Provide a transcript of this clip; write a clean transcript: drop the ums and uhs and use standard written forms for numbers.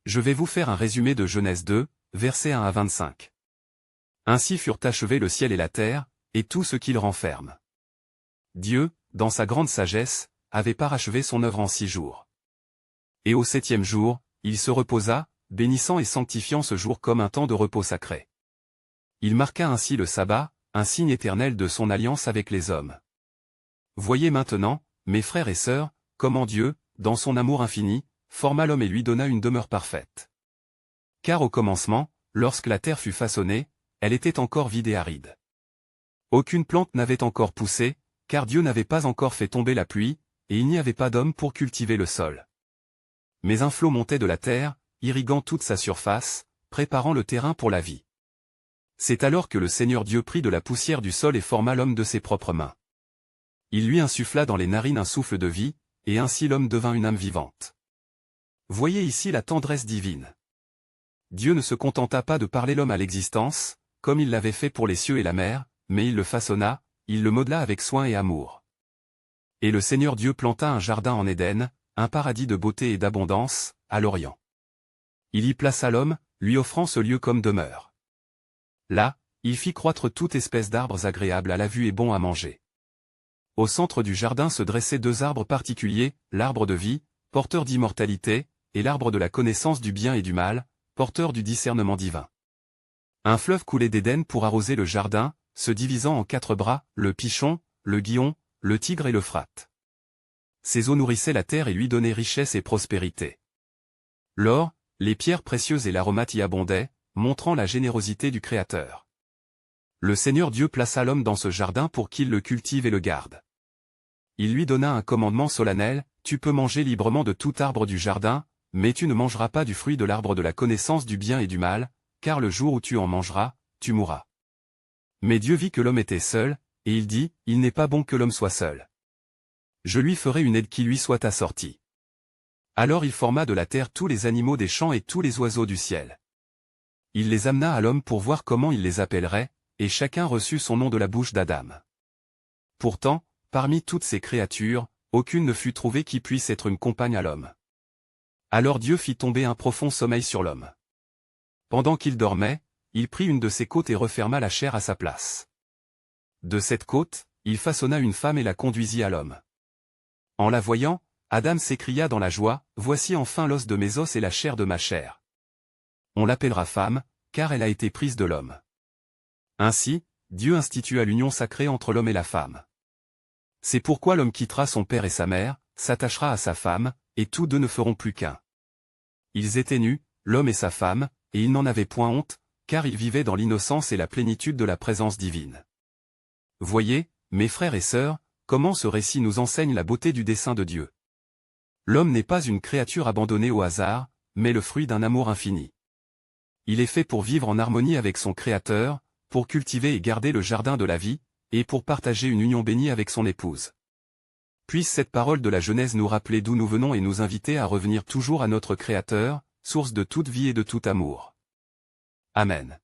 Je vais vous faire un résumé de Genèse 2, versets 1 à 25. Ainsi furent achevés le ciel et la terre, et tout ce qu'ils renferment. Dieu, dans sa grande sagesse, avait parachevé son œuvre en 6 jours. Et au 7e jour, il se reposa, bénissant et sanctifiant ce jour comme un temps de repos sacré. Il marqua ainsi le sabbat, un signe éternel de son alliance avec les hommes. Voyez maintenant, mes frères et sœurs, comment Dieu, dans son amour infini, forma l'homme et lui donna une demeure parfaite. Car au commencement, lorsque la terre fut façonnée, elle était encore vide et aride. Aucune plante n'avait encore poussé, car Dieu n'avait pas encore fait tomber la pluie, et il n'y avait pas d'homme pour cultiver le sol. Mais un flot montait de la terre, irriguant toute sa surface, préparant le terrain pour la vie. C'est alors que le Seigneur Dieu prit de la poussière du sol et forma l'homme de ses propres mains. Il lui insuffla dans les narines un souffle de vie, et ainsi l'homme devint une âme vivante. Voyez ici la tendresse divine. Dieu ne se contenta pas de parler l'homme à l'existence, comme il l'avait fait pour les cieux et la mer, mais il le façonna, il le modela avec soin et amour. Et le Seigneur Dieu planta un jardin en Éden, un paradis de beauté et d'abondance, à l'Orient. Il y plaça l'homme, lui offrant ce lieu comme demeure. Là, il fit croître toute espèce d'arbres agréables à la vue et bons à manger. Au centre du jardin se dressaient 2 arbres particuliers, l'arbre de vie, porteur d'immortalité, et l'arbre de la connaissance du bien et du mal, porteur du discernement divin. Un fleuve coulait d'Éden pour arroser le jardin, se divisant en 4 bras, le Pichon, le Gihon, le Tigre et l'Euphrate. Ces eaux nourrissaient la terre et lui donnaient richesse et prospérité. L'or, les pierres précieuses et l'aromate y abondaient, montrant la générosité du Créateur. Le Seigneur Dieu plaça l'homme dans ce jardin pour qu'il le cultive et le garde. Il lui donna un commandement solennel, « Tu peux manger librement de tout arbre du jardin, mais tu ne mangeras pas du fruit de l'arbre de la connaissance du bien et du mal, car le jour où tu en mangeras, tu mourras. » Mais Dieu vit que l'homme était seul, et il dit, « Il n'est pas bon que l'homme soit seul. Je lui ferai une aide qui lui soit assortie. » Alors il forma de la terre tous les animaux des champs et tous les oiseaux du ciel. Il les amena à l'homme pour voir comment il les appellerait, et chacun reçut son nom de la bouche d'Adam. Pourtant, parmi toutes ces créatures, aucune ne fut trouvée qui puisse être une compagne à l'homme. Alors Dieu fit tomber un profond sommeil sur l'homme. Pendant qu'il dormait, il prit une de ses côtes et referma la chair à sa place. De cette côte, il façonna une femme et la conduisit à l'homme. En la voyant, Adam s'écria dans la joie, « Voici enfin l'os de mes os et la chair de ma chair. On l'appellera femme, car elle a été prise de l'homme. » Ainsi, Dieu institua l'union sacrée entre l'homme et la femme. C'est pourquoi l'homme quittera son père et sa mère, s'attachera à sa femme, et tous 2 ne feront plus qu'un. Ils étaient nus, l'homme et sa femme, et ils n'en avaient point honte, car ils vivaient dans l'innocence et la plénitude de la présence divine. Voyez, mes frères et sœurs, comment ce récit nous enseigne la beauté du dessein de Dieu. L'homme n'est pas une créature abandonnée au hasard, mais le fruit d'un amour infini. Il est fait pour vivre en harmonie avec son Créateur, pour cultiver et garder le jardin de la vie, et pour partager une union bénie avec son épouse. Puisse cette parole de la Genèse nous rappeler d'où nous venons et nous inviter à revenir toujours à notre Créateur, source de toute vie et de tout amour. Amen.